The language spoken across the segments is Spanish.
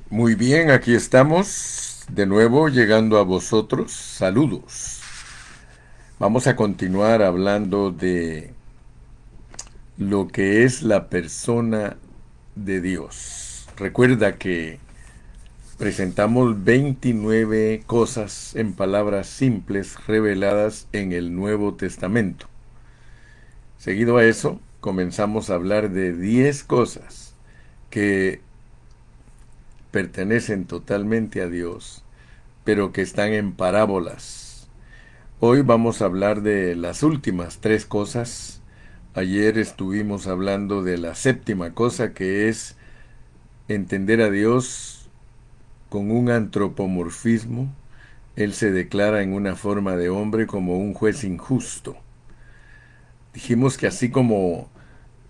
Muy bien, aquí estamos de nuevo llegando a vosotros. Saludos. Vamos a continuar hablando de lo que es la persona de Dios. Recuerda que presentamos 29 cosas en palabras simples reveladas en el Nuevo Testamento. Seguido a eso, comenzamos a hablar de 10 cosas que pertenecen totalmente a Dios, pero que están en parábolas. Hoy vamos a hablar de las últimas 3 cosas. Ayer estuvimos hablando de la séptima cosa, que es entender a Dios con un antropomorfismo. Él se declara en una forma de hombre como un juez injusto. Dijimos que así como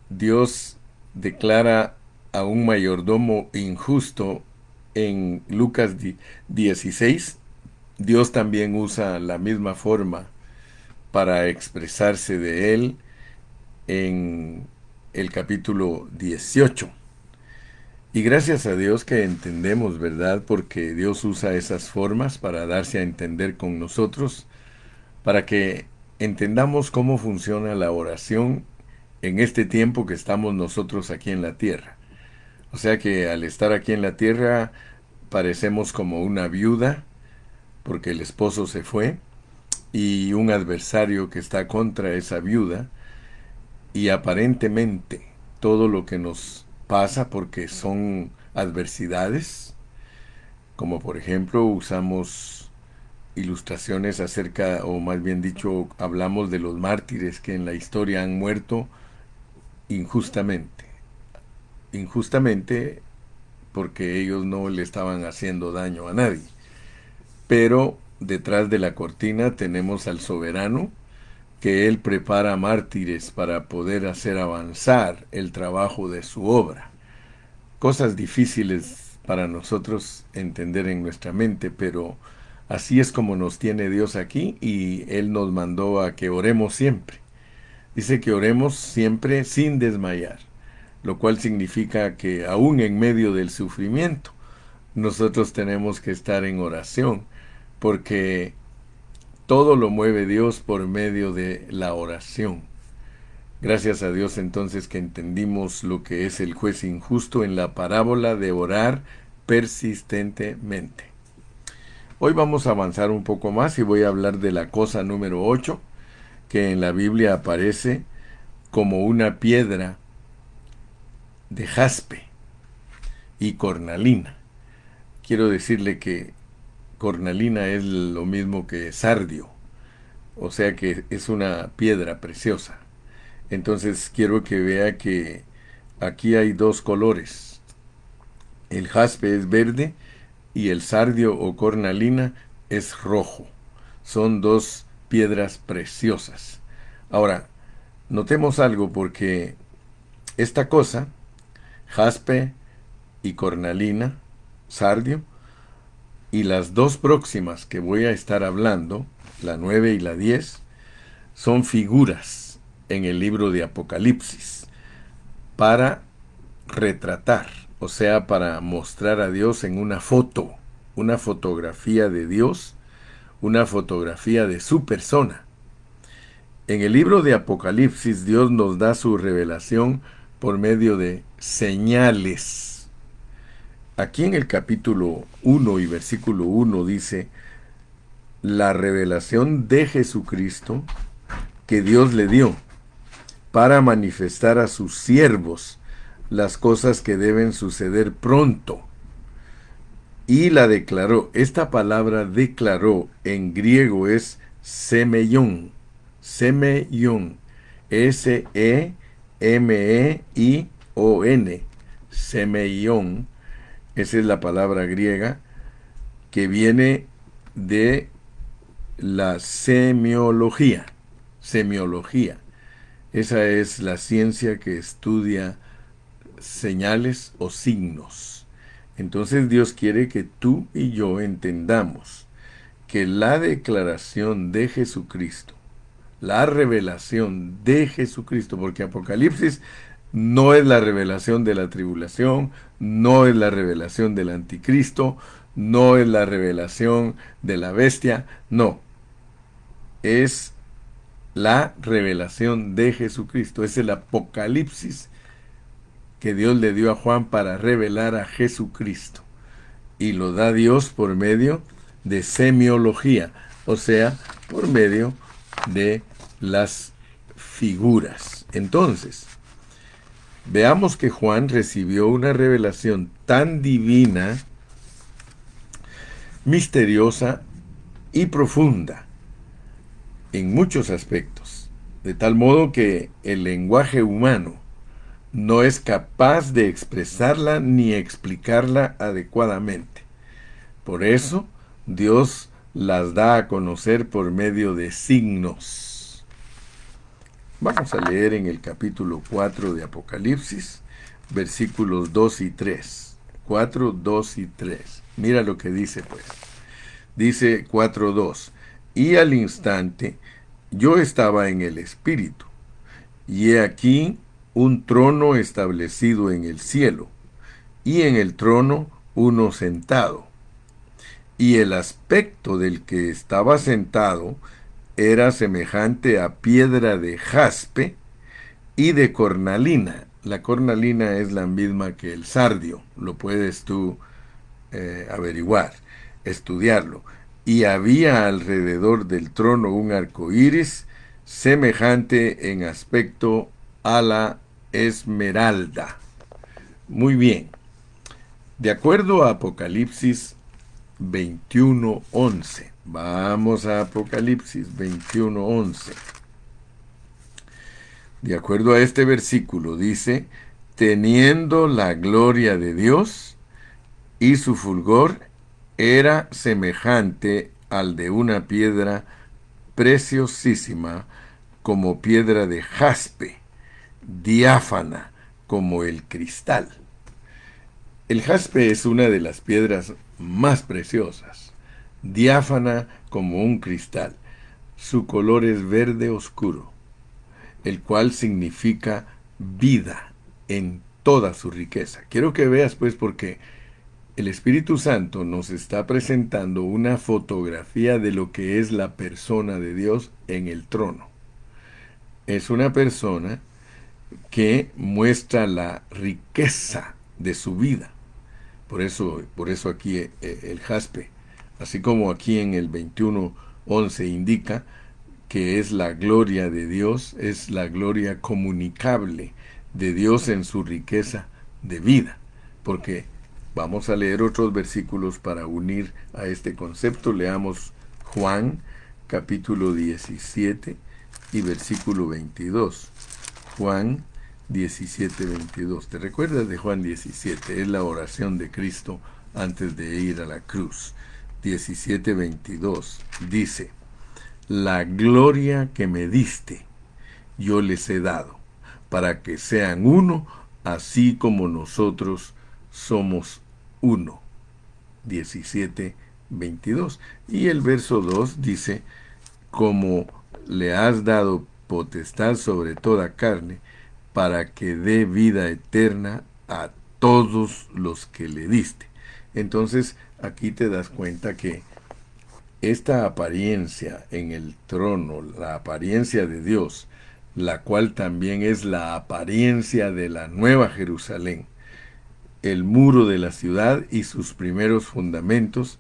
Dios declara a un mayordomo injusto en Lucas 16, Dios también usa la misma forma para expresarse de él en el capítulo 18. Y gracias a Dios que entendemos, ¿verdad? Porque Dios usa esas formas para darse a entender con nosotros, para que entendamos cómo funciona la oración en este tiempo que estamos nosotros aquí en la tierra. O sea que al estar aquí en la tierra parecemos como una viuda porque el esposo se fue y un adversario que está contra esa viuda, y aparentemente todo lo que nos pasa porque son adversidades, como por ejemplo usamos ilustraciones acerca, o más bien dicho, hablamos de los mártires que en la historia han muerto injustamente. Injustamente porque ellos no le estaban haciendo daño a nadie. Pero detrás de la cortina tenemos al soberano, que él prepara mártires para poder hacer avanzar el trabajo de su obra. Cosas difíciles para nosotros entender en nuestra mente, pero así es como nos tiene Dios aquí, y Él nos mandó a que oremos siempre. Dice que oremos siempre sin desmayar, lo cual significa que aún en medio del sufrimiento nosotros tenemos que estar en oración, porque todo lo mueve Dios por medio de la oración. Gracias a Dios entonces que entendimos lo que es el juez injusto en la parábola de orar persistentemente. Hoy vamos a avanzar un poco más y voy a hablar de la cosa número 8, que en la Biblia aparece como una piedra de jaspe y cornalina. Quiero decirle que cornalina es lo mismo que sardio, o sea que es una piedra preciosa. Entonces quiero que vea que aquí hay dos colores. El jaspe es verde y el sardio o cornalina es rojo. Son dos piedras preciosas. Ahora, notemos algo, porque esta cosa, jaspe y cornalina, sardio, y las dos próximas que voy a estar hablando, la 9 y la 10, son figuras en el libro de Apocalipsis para retratar, o sea, para mostrar a Dios en una foto, una fotografía de Dios, una fotografía de su persona. En el libro de Apocalipsis Dios nos da su revelación por medio de señales. Aquí en el capítulo 1 y versículo 1 dice: la revelación de Jesucristo que Dios le dio para manifestar a sus siervos las cosas que deben suceder pronto. Y la declaró. Esta palabra declaró en griego es semeion. Semeion. S-E-M-E-I-O-N. Semeion. Esa es la palabra griega que viene de la semiología. Semiología. Esa es la ciencia que estudia señales o signos. Entonces Dios quiere que tú y yo entendamos que la declaración de Jesucristo, la revelación de Jesucristo, porque Apocalipsis No es la revelación de la tribulación, no es la revelación del anticristo, no es la revelación de la bestia, no, es la revelación de Jesucristo, es el Apocalipsis que Dios le dio a Juan para revelar a Jesucristo. Y lo da Dios por medio de semiología, o sea, por medio de las figuras. Entonces, veamos que Juan recibió una revelación tan divina, misteriosa y profunda en muchos aspectos, de tal modo que el lenguaje humano no es capaz de expresarla ni explicarla adecuadamente. Por eso, Dios las da a conocer por medio de signos. Vamos a leer en el capítulo 4 de Apocalipsis, versículos 2 y 3. 4, 2 y 3. Mira lo que dice, pues. Dice 4:2. Y al instante yo estaba en el Espíritu, y he aquí un trono establecido en el cielo, y en el trono uno sentado. Y el aspecto del que estaba sentado era semejante a piedra de jaspe y de cornalina. La cornalina es la misma que el sardio, lo puedes tú averiguar, estudiarlo. Y había alrededor del trono un arco iris semejante en aspecto a la esmeralda. Muy bien. De acuerdo a Apocalipsis 21:11. Vamos a Apocalipsis 21:11. De acuerdo a este versículo dice, teniendo la gloria de Dios, y su fulgor era semejante al de una piedra preciosísima, como piedra de jaspe, diáfana como el cristal. El jaspe es una de las piedras más preciosas, diáfana como un cristal. Su color es verde oscuro, el cual significa vida en toda su riqueza. Quiero que veas, pues, porque el Espíritu Santo nos está presentando una fotografía de lo que es la persona de Dios en el trono. Es una persona que muestra la riqueza de su vida. Por eso aquí el jaspe, así como aquí en el 21:11 indica que es la gloria de Dios, es la gloria comunicable de Dios en su riqueza de vida. Porque vamos a leer otros versículos para unir a este concepto. Leamos Juan capítulo 17 y versículo 22. Juan 17:22. ¿Te recuerdas de Juan 17? Es la oración de Cristo antes de ir a la cruz. 17:22 dice, la gloria que me diste, yo les he dado, para que sean uno, así como nosotros somos uno. 17:22. Y el verso 2 dice, como le has dado potestad sobre toda carne, para que dé vida eterna a todos los que le diste. Entonces, aquí te das cuenta que esta apariencia en el trono, la apariencia de Dios, la cual también es la apariencia de la Nueva Jerusalén, el muro de la ciudad y sus primeros fundamentos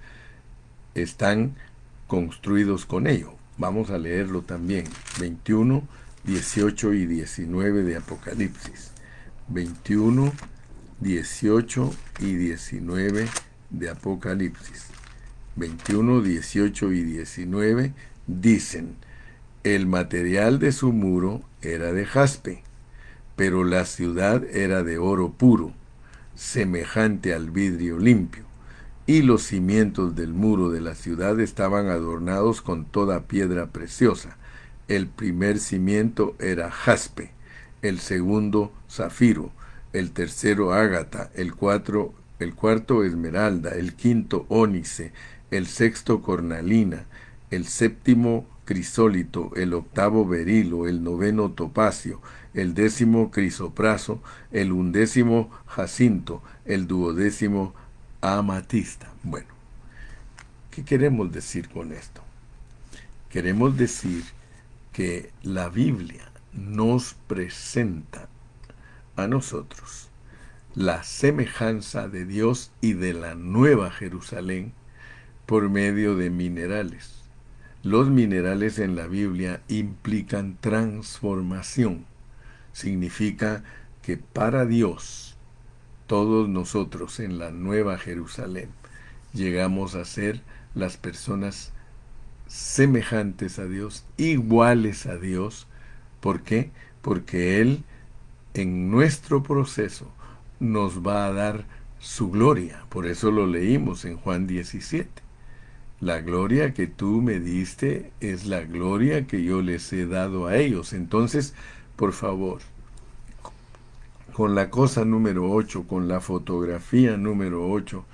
están construidos con ello. Vamos a leerlo también. 21, 18 y 19 de Apocalipsis. 21, 18 y 19 de Apocalipsis. 21, 18 y 19 dicen, el material de su muro era de jaspe, pero la ciudad era de oro puro, semejante al vidrio limpio, y los cimientos del muro de la ciudad estaban adornados con toda piedra preciosa. El primer cimiento era jaspe, el segundo zafiro, el tercero ágata, el cuarto esmeralda, el quinto ónice, el sexto cornalina, el séptimo crisólito, el octavo berilo, el noveno topacio, el décimo crisopraso, el undécimo jacinto, el duodécimo amatista. Bueno, ¿qué queremos decir con esto? Queremos decir que la Biblia nos presenta a nosotros la semejanza de Dios y de la Nueva Jerusalén por medio de minerales. Los minerales en la Biblia implican transformación. Significa que para Dios, todos nosotros en la Nueva Jerusalén llegamos a ser las personas semejantes a Dios, iguales a Dios. ¿Por qué? Porque Él en nuestro proceso nos va a dar su gloria. Por eso lo leímos en Juan 17. La gloria que tú me diste es la gloria que yo les he dado a ellos. Entonces, por favor, con la cosa número 8, con la fotografía número 8,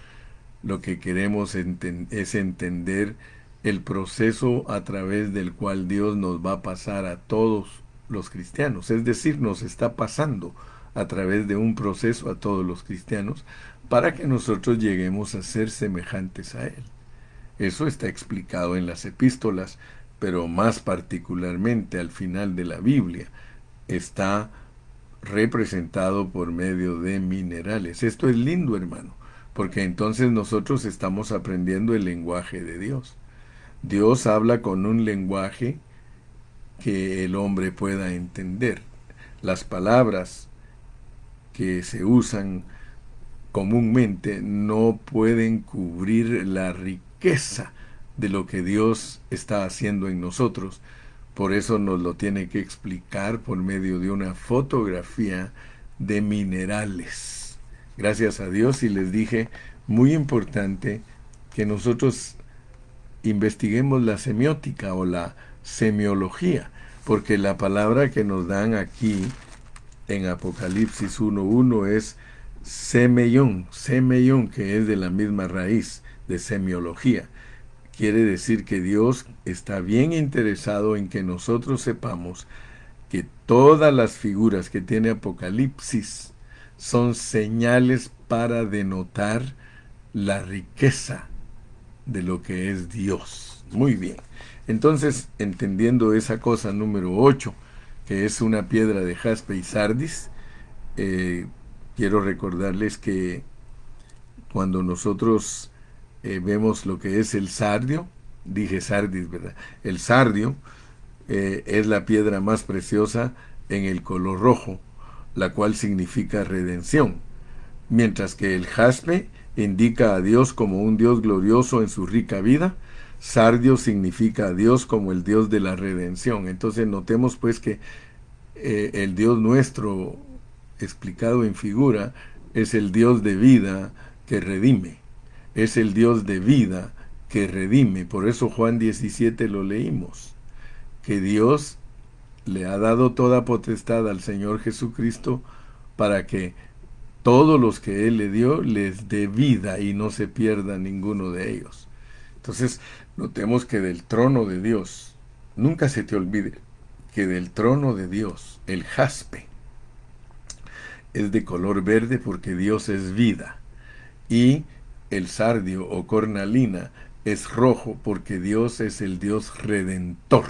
lo que queremos es entender el proceso a través del cual Dios nos va a pasar a todos los cristianos. Es decir, nos está pasando a través de un proceso a todos los cristianos para que nosotros lleguemos a ser semejantes a Él. Eso está explicado en las epístolas, pero más particularmente al final de la Biblia está representado por medio de minerales. Esto es lindo, hermano, porque entonces nosotros estamos aprendiendo el lenguaje de Dios. Dios habla con un lenguaje que el hombre pueda entender. Las palabras que se usan comúnmente no pueden cubrir la riqueza de lo que Dios está haciendo en nosotros. Por eso nos lo tiene que explicar por medio de una fotografía de minerales. Gracias a Dios, y les dije, muy importante que nosotros investiguemos la semiótica o la semiología, porque la palabra que nos dan aquí en Apocalipsis 1:1 es semeión, que es de la misma raíz de semiología. Quiere decir que Dios está bien interesado en que nosotros sepamos que todas las figuras que tiene Apocalipsis son señales para denotar la riqueza de lo que es Dios. Muy bien. Entonces, entendiendo esa cosa número 8, que es una piedra de jaspe y sardis, quiero recordarles que cuando nosotros vemos lo que es el sardio, dije sardis, ¿verdad? El sardio es la piedra más preciosa en el color rojo, la cual significa redención, mientras que el jaspe indica a Dios como un Dios glorioso en su rica vida. Sardio significa a Dios como el Dios de la redención. Entonces notemos pues que el Dios nuestro, explicado en figura, es el Dios de vida que redime. Es el Dios de vida que redime. Por eso Juan 17 lo leímos, que Dios le ha dado toda potestad al Señor Jesucristo para que todos los que Él le dio les dé vida y no se pierda ninguno de ellos. Entonces, notemos que del trono de Dios, nunca se te olvide que del trono de Dios, el jaspe es de color verde porque Dios es vida, y el sardio o cornalina es rojo porque Dios es el Dios redentor.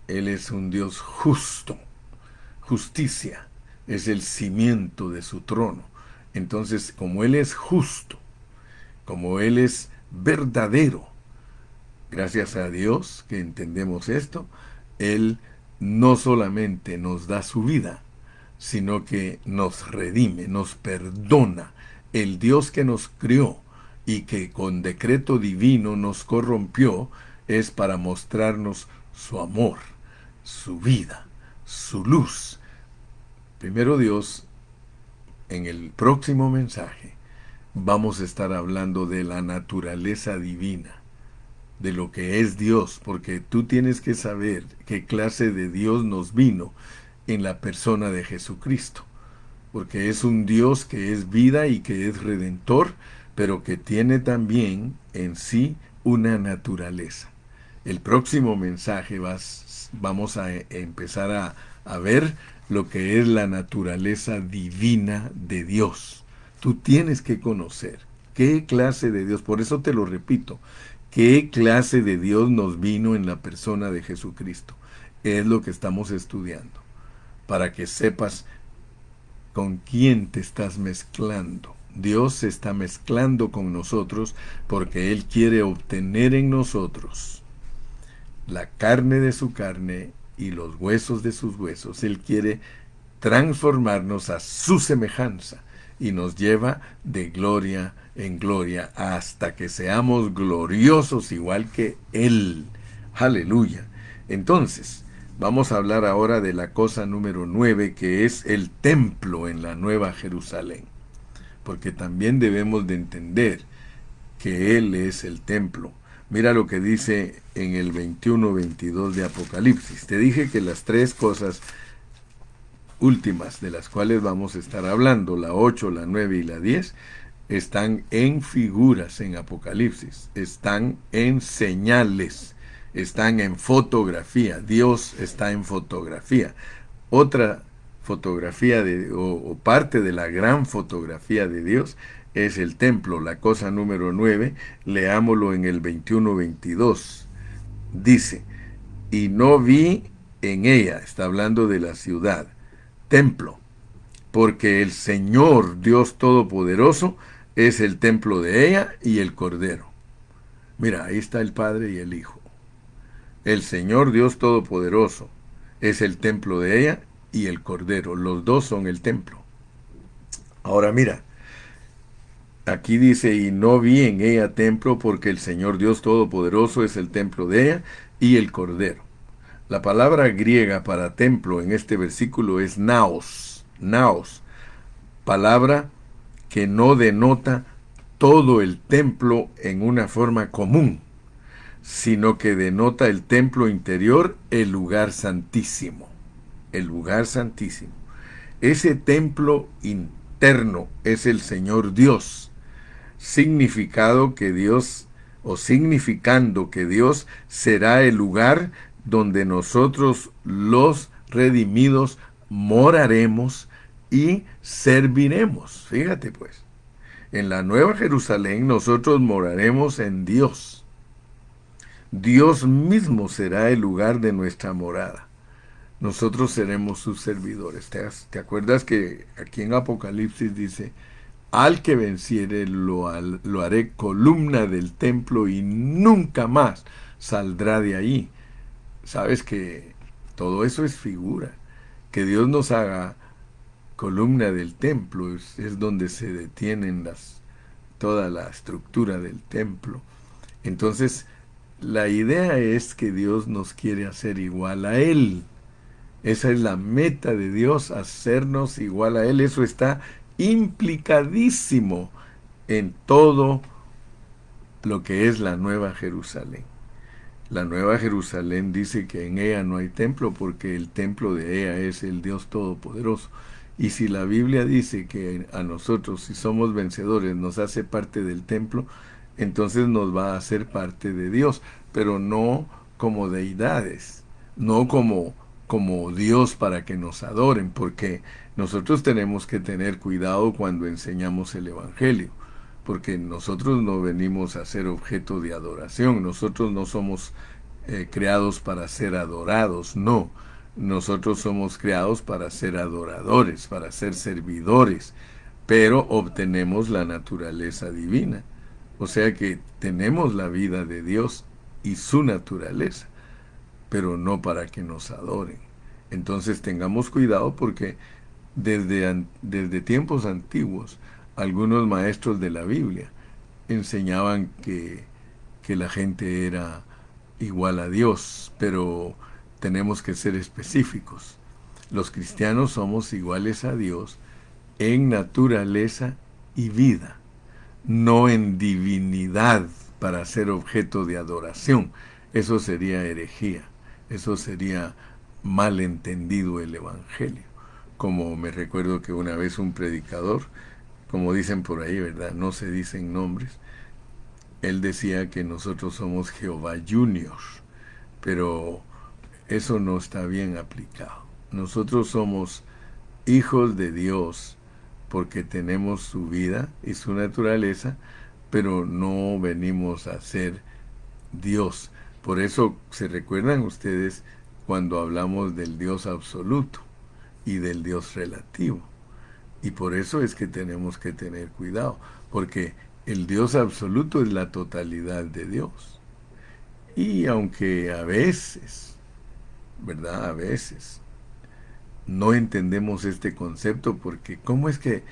Él es un Dios justo. Justicia es el cimiento de su trono. Entonces, como Él es justo, como Él es verdadero, gracias a Dios que entendemos esto, Él no solamente nos da su vida, sino que nos redime, nos perdona. El Dios que nos crió y que con decreto divino nos corrompió es para mostrarnos su amor, su vida, su luz. Primero Dios, en el próximo mensaje, vamos a estar hablando de la naturaleza divina, de lo que es Dios, porque tú tienes que saber qué clase de Dios nos vino en la persona de Jesucristo, porque es un Dios que es vida y que es redentor, pero que tiene también en sí una naturaleza. El próximo mensaje vamos a empezar a ver lo que es la naturaleza divina de Dios. Tú tienes que conocer qué clase de Dios, por eso te lo repito, qué clase de Dios nos vino en la persona de Jesucristo. Es lo que estamos estudiando, para que sepas con quién te estás mezclando. Dios se está mezclando con nosotros porque Él quiere obtener en nosotros la carne de su carne y los huesos de sus huesos. Él quiere transformarnos a su semejanza y nos lleva de gloria en gloria hasta que seamos gloriosos igual que Él. Aleluya. Entonces, vamos a hablar ahora de la cosa número 9, que es el templo en la Nueva Jerusalén. Porque también debemos de entender que Él es el templo. Mira lo que dice en el 21-22 de Apocalipsis. Te dije que las tres cosas últimas de las cuales vamos a estar hablando, la 8, la 9 y la 10, están en figuras en Apocalipsis, están en señales, están en fotografía. Dios está en fotografía. Otra fotografía o parte de la gran fotografía de Dios es el templo, la cosa número 9. Leámoslo en el 21-22. Dice, y no vi en ella, está hablando de la ciudad, templo, porque el Señor Dios Todopoderoso es el templo de ella y el Cordero. Mira, ahí está el Padre y el Hijo. El Señor Dios Todopoderoso es el templo de ella y el Cordero. Los dos son el templo. Ahora mira, aquí dice, y no vi en ella templo porque el Señor Dios Todopoderoso es el templo de ella y el Cordero. La palabra griega para templo en este versículo es naos, naos, palabra que no denota todo el templo en una forma común, sino que denota el templo interior, el lugar santísimo, el lugar santísimo. Ese templo interno es el Señor Dios, significando que Dios será el lugar donde nosotros los redimidos moraremos y serviremos. Fíjate pues, en la Nueva Jerusalén nosotros moraremos en Dios. Dios mismo será el lugar de nuestra morada. Nosotros seremos sus servidores. ¿Te acuerdas que aquí en Apocalipsis dice, al que venciere lo haré columna del templo y nunca más saldrá de ahí? Sabes que todo eso es figura. Que Dios nos haga columna del templo es donde se detienen toda la estructura del templo. Entonces, la idea es que Dios nos quiere hacer igual a Él. Esa es la meta de Dios, hacernos igual a Él. Eso está implicadísimo en todo lo que es la Nueva Jerusalén. La Nueva Jerusalén dice que en ella no hay templo porque el templo de ella es el Dios Todopoderoso. Y si la Biblia dice que a nosotros, si somos vencedores, nos hace parte del templo, entonces nos va a hacer parte de Dios, pero no como deidades, no como Dios para que nos adoren, porque nosotros tenemos que tener cuidado cuando enseñamos el Evangelio, porque nosotros no venimos a ser objeto de adoración, nosotros no somos creados para ser adorados, no, nosotros somos creados para ser adoradores, para ser servidores, pero obtenemos la naturaleza divina, o sea que tenemos la vida de Dios y su naturaleza, pero no para que nos adoren. Entonces tengamos cuidado porque desde tiempos antiguos algunos maestros de la Biblia enseñaban que la gente era igual a Dios, pero tenemos que ser específicos. Los cristianos somos iguales a Dios en naturaleza y vida, no en divinidad para ser objeto de adoración. Eso sería herejía, eso sería mal entendido el Evangelio. Como me recuerdo que una vez un predicador, como dicen por ahí, ¿verdad? No se dicen nombres, él decía que nosotros somos Jehová Junior, pero eso no está bien aplicado. Nosotros somos hijos de Dios porque tenemos su vida y su naturaleza, pero no venimos a ser Dios. Por eso se recuerdan ustedes cuando hablamos del Dios absoluto y del Dios relativo. Y por eso es que tenemos que tener cuidado, porque el Dios absoluto es la totalidad de Dios. Y aunque a veces, ¿verdad? A veces no entendemos este concepto, porque cómo es que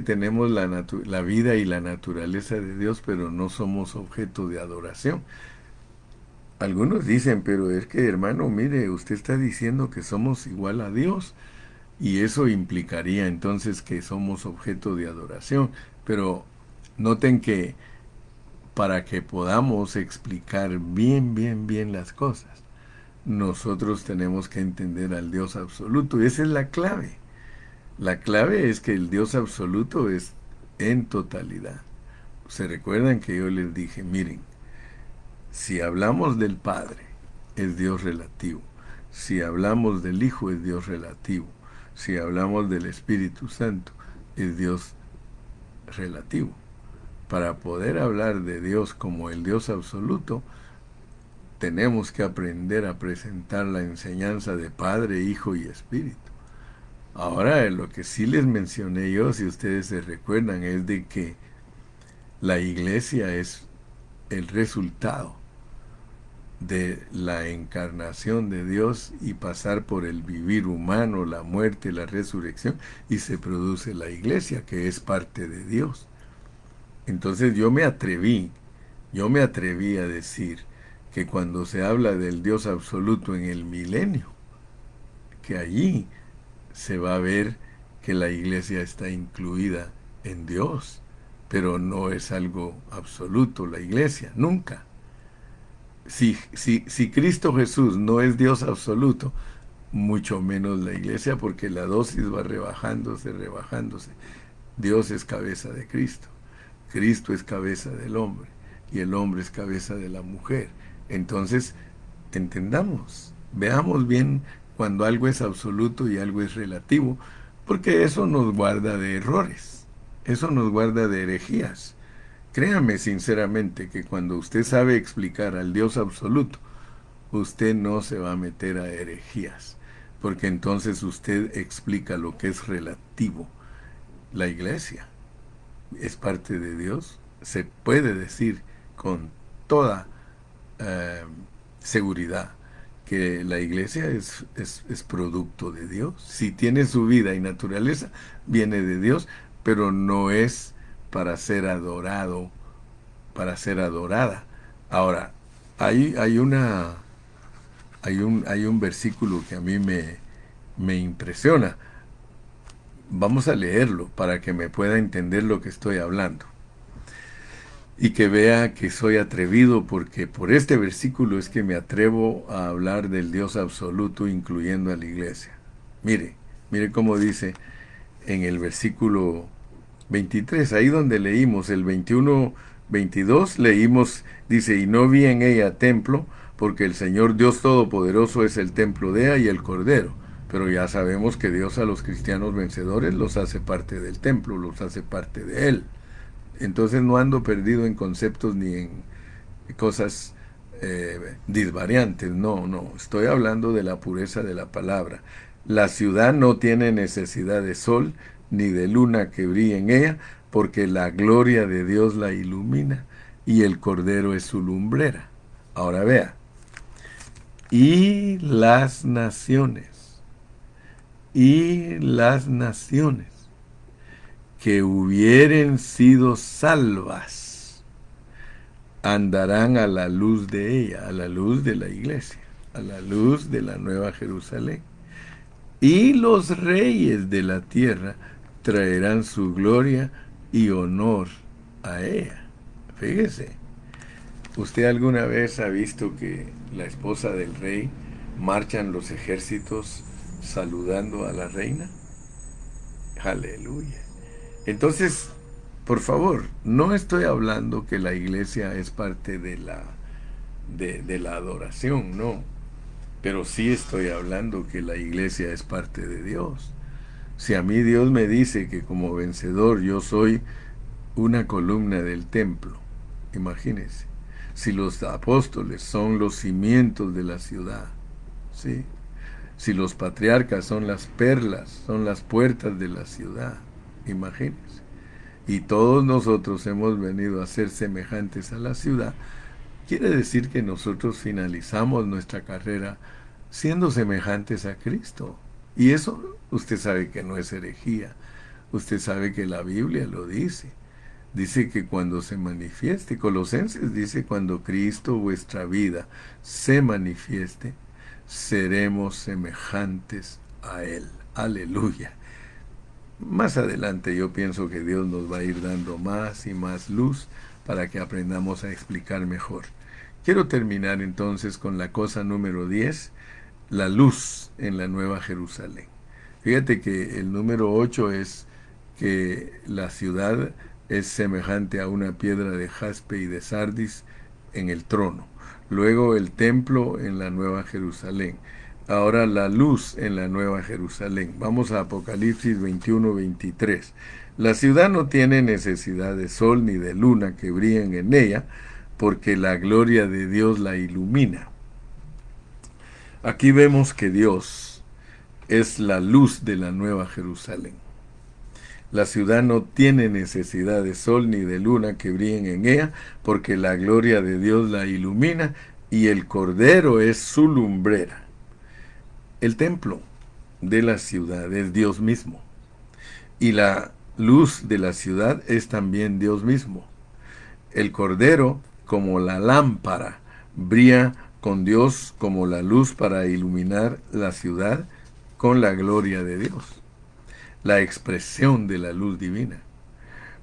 tenemos la vida y la naturaleza de Dios, pero no somos objeto de adoración? Algunos dicen, pero es que hermano, mire, usted está diciendo que somos igual a Dios. Y eso implicaría entonces que somos objeto de adoración. Pero noten que para que podamos explicar bien las cosas, nosotros tenemos que entender al Dios absoluto. Y esa es la clave. La clave es que el Dios absoluto es en totalidad. Se recuerdan que yo les dije, miren, si hablamos del Padre, es Dios relativo. Si hablamos del Hijo, es Dios relativo. Si hablamos del Espíritu Santo, es Dios relativo. Para poder hablar de Dios como el Dios absoluto, tenemos que aprender a presentar la enseñanza de Padre, Hijo y Espíritu. Ahora, lo que sí les mencioné yo, si ustedes se recuerdan, es de que la iglesia es el resultado de la encarnación de Dios y pasar por el vivir humano, la muerte, la resurrección, y se produce la iglesia, que es parte de Dios. Entonces yo me atreví a decir que cuando se habla del Dios absoluto en el milenio, que allí se va a ver que la iglesia está incluida en Dios, pero no es algo absoluto la iglesia, nunca. Si Cristo Jesús no es Dios absoluto, mucho menos la iglesia, porque la dosis va rebajándose. Dios es cabeza de Cristo, Cristo es cabeza del hombre, y el hombre es cabeza de la mujer. Entonces, entendamos, veamos bien cuando algo es absoluto y algo es relativo, porque eso nos guarda de errores, eso nos guarda de herejías. Créame sinceramente que cuando usted sabe explicar al Dios absoluto, usted no se va a meter a herejías, porque entonces usted explica lo que es relativo. La iglesia es parte de Dios, se puede decir con toda seguridad que la iglesia es producto de Dios. Si tiene su vida y naturaleza, viene de Dios, pero no es para ser adorado, para ser adorada. Ahora, hay un versículo que a mí me impresiona. Vamos a leerlo para que me pueda entender lo que estoy hablando. Y que vea que soy atrevido, porque por este versículo es que me atrevo a hablar del Dios absoluto, incluyendo a la iglesia. Mire cómo dice en el versículo 23, ahí donde leímos el 21, 22, leímos, dice, y no vi en ella templo, porque el Señor Dios Todopoderoso es el templo de ella y el Cordero. Pero ya sabemos que Dios a los cristianos vencedores los hace parte del templo, los hace parte de Él. Entonces no ando perdido en conceptos ni en cosas disvariantes, no, estoy hablando de la pureza de la palabra. La ciudad no tiene necesidad de sol ni de luna que brille en ella, porque la gloria de Dios la ilumina y el Cordero es su lumbrera. Ahora vea, y las naciones que hubieren sido salvas andarán a la luz de ella, a la luz de la iglesia, a la luz de la Nueva Jerusalén. Y los reyes de la tierra traerán su gloria y honor a ella. Fíjese, ¿usted alguna vez ha visto que la esposa del rey marchan los ejércitos saludando a la reina? Aleluya. Entonces, por favor, no estoy hablando que la iglesia es parte de la adoración, no. Pero sí estoy hablando que la iglesia es parte de Dios. Si a mí Dios me dice que como vencedor yo soy una columna del templo, imagínense. Si los apóstoles son los cimientos de la ciudad, ¿sí? Si los patriarcas son las perlas, son las puertas de la ciudad, imagínense. Y todos nosotros hemos venido a ser semejantes a la ciudad, quiere decir que nosotros finalizamos nuestra carrera siendo semejantes a Cristo. Y eso usted sabe que no es herejía. Usted sabe que la Biblia lo dice. Dice que cuando se manifieste, Colosenses dice, cuando Cristo vuestra vida se manifieste, seremos semejantes a Él. Aleluya. Más adelante yo pienso que Dios nos va a ir dando más y más luz para que aprendamos a explicar mejor. Quiero terminar entonces con la cosa número 10, la luz en la Nueva Jerusalén. Fíjate que el número 8 es que la ciudad es semejante a una piedra de jaspe y de sardis en el trono. Luego el templo en la Nueva Jerusalén. Ahora la luz en la Nueva Jerusalén. Vamos a Apocalipsis 21-23. La ciudad no tiene necesidad de sol ni de luna que brillen en ella, porque la gloria de Dios la ilumina. Aquí vemos que Dios es la luz de la Nueva Jerusalén. La ciudad no tiene necesidad de sol ni de luna que brillen en ella, porque la gloria de Dios la ilumina y el Cordero es su lumbrera. El templo de la ciudad es Dios mismo, y la luz de la ciudad es también Dios mismo. El Cordero, como la lámpara, brilla con Dios como la luz para iluminar la ciudad con la gloria de Dios, la expresión de la luz divina.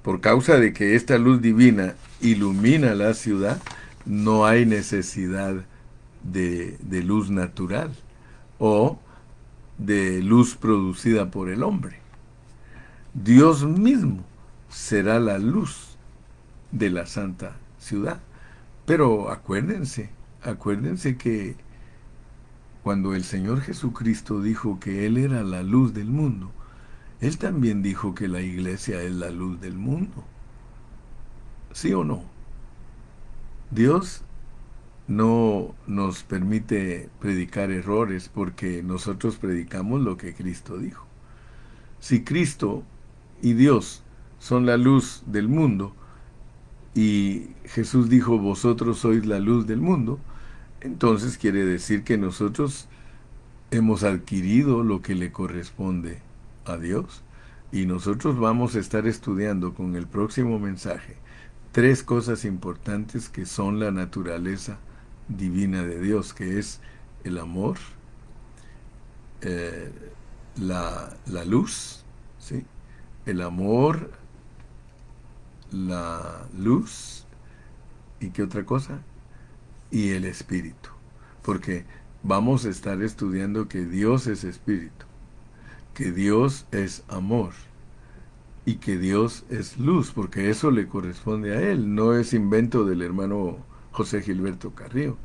Por causa de que esta luz divina ilumina la ciudad, no hay necesidad de luz natural o de luz producida por el hombre. Dios mismo será la luz de la santa ciudad. Pero acuérdense que cuando el Señor Jesucristo dijo que Él era la luz del mundo, Él también dijo que la iglesia es la luz del mundo. ¿Sí o no? Dios no nos permite predicar errores porque nosotros predicamos lo que Cristo dijo. Si Cristo y Dios son la luz del mundo y Jesús dijo, vosotros sois la luz del mundo, entonces quiere decir que nosotros hemos adquirido lo que le corresponde a Dios. Y nosotros vamos a estar estudiando con el próximo mensaje 3 cosas importantes que son la naturaleza divina de Dios, que es el amor, la luz, ¿sí? El amor, la luz, ¿y qué otra cosa? Y el espíritu. Porque vamos a estar estudiando que Dios es espíritu, que Dios es amor y que Dios es luz, porque eso le corresponde a Él, no es invento del hermano José Gilberto Carrillo.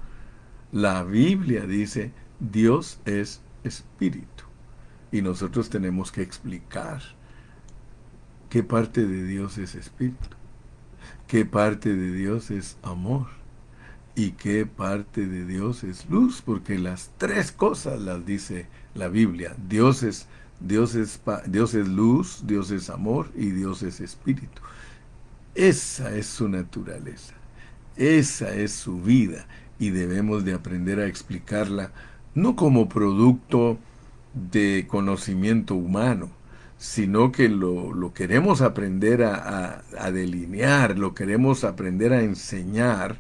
La Biblia dice, Dios es espíritu, y nosotros tenemos que explicar qué parte de Dios es espíritu, qué parte de Dios es amor, y qué parte de Dios es luz, porque las 3 cosas las dice la Biblia. Dios es luz, Dios es amor y Dios es espíritu. Esa es su naturaleza, esa es su vida, y debemos de aprender a explicarla no como producto de conocimiento humano, sino que lo queremos aprender a delinear, lo queremos aprender a enseñar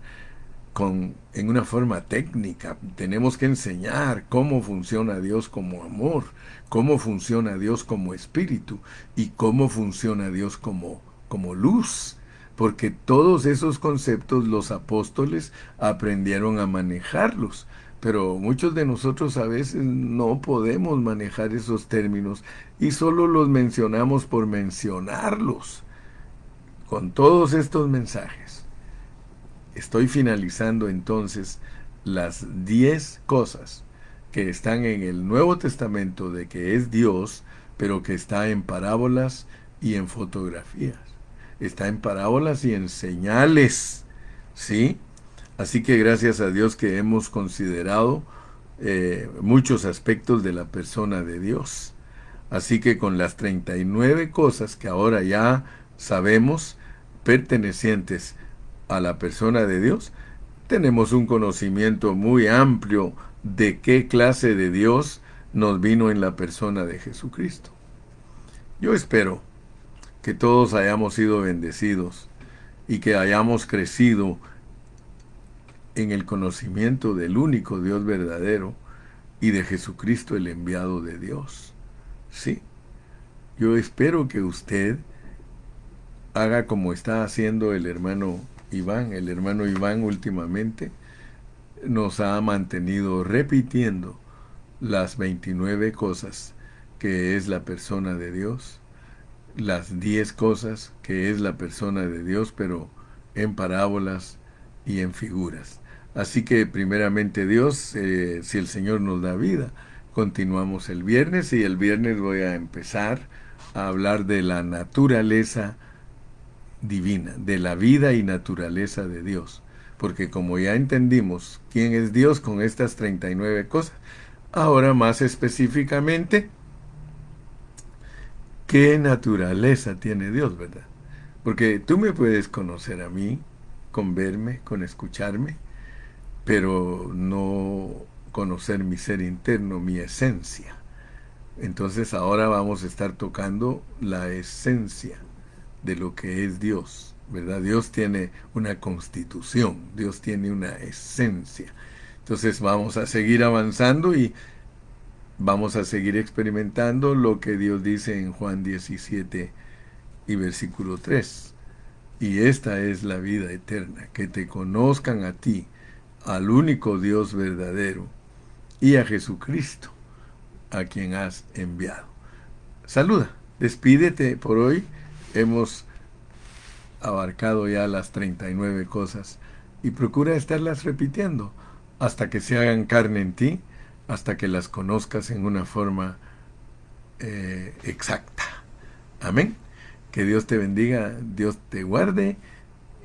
en una forma técnica. Tenemos que enseñar cómo funciona Dios como amor, cómo funciona Dios como espíritu y cómo funciona Dios como luz, porque todos esos conceptos los apóstoles aprendieron a manejarlos, pero muchos de nosotros a veces no podemos manejar esos términos y solo los mencionamos por mencionarlos, con todos estos mensajes, estoy finalizando entonces las 10 cosas que están en el Nuevo Testamento de que es Dios, pero que está en parábolas y en fotografías. Está en parábolas y en señales, ¿sí? Así que gracias a Dios que hemos considerado muchos aspectos de la persona de Dios. Así que con las 39 cosas que ahora ya sabemos pertenecientes a la persona de Dios, tenemos un conocimiento muy amplio de qué clase de Dios nos vino en la persona de Jesucristo. Yo espero que todos hayamos sido bendecidos y que hayamos crecido en el conocimiento del único Dios verdadero y de Jesucristo el enviado de Dios. Sí, yo espero que usted haga como está haciendo el hermano Iván. El hermano Iván últimamente nos ha mantenido repitiendo las 29 cosas que es la persona de Dios, las 10 cosas que es la persona de Dios, pero en parábolas y en figuras. Así que primeramente Dios, si el Señor nos da vida, continuamos el viernes, y el viernes voy a empezar a hablar de la naturaleza divina, de la vida y naturaleza de Dios. Porque como ya entendimos quién es Dios con estas 39 cosas, ahora más específicamente, ¿qué naturaleza tiene Dios, verdad? Porque tú me puedes conocer a mí, con verme, con escucharme, pero no conocer mi ser interno, mi esencia. Entonces ahora vamos a estar tocando la esencia de lo que es Dios, ¿verdad? Dios tiene una constitución, Dios tiene una esencia. Entonces vamos a seguir avanzando y vamos a seguir experimentando lo que Dios dice en Juan 17 y versículo 3. Y esta es la vida eterna, que te conozcan a ti, al único Dios verdadero, y a Jesucristo, a quien has enviado. Saluda, despídete por hoy. Hemos abarcado ya las 39 cosas y procura estarlas repitiendo hasta que se hagan carne en ti, hasta que las conozcas en una forma exacta. Amén. Que Dios te bendiga, Dios te guarde,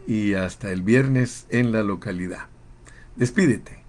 y hasta el viernes en la localidad. Despídete.